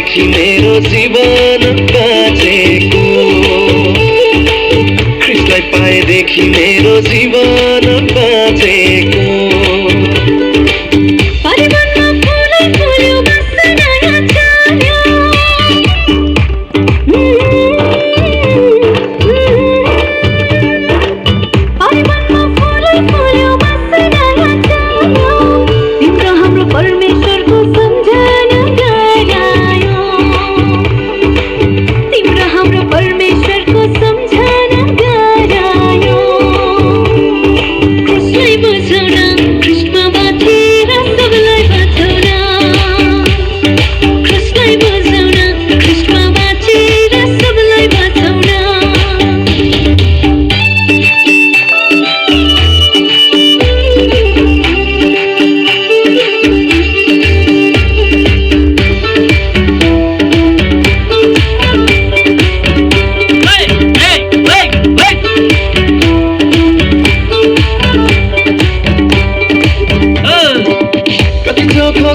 पाएदेखि मेरो जीवन बाँचेको, ख्रिस्टलाई पाएदेखि मेरो जीवन बाँचेको।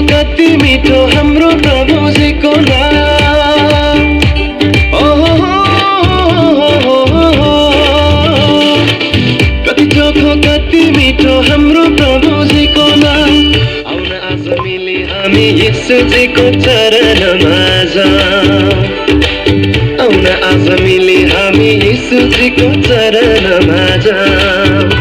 कति मिठो हाम्रो प्रभुजीको नाम, कति चोखो कति मिठो हाम्रो प्रभुजीको नाम। आउन आज मिली हामी येशूजीको चरणमा जाऊँ, आउन आज मिली हामी येशूजीको चरणमा जाऊँ।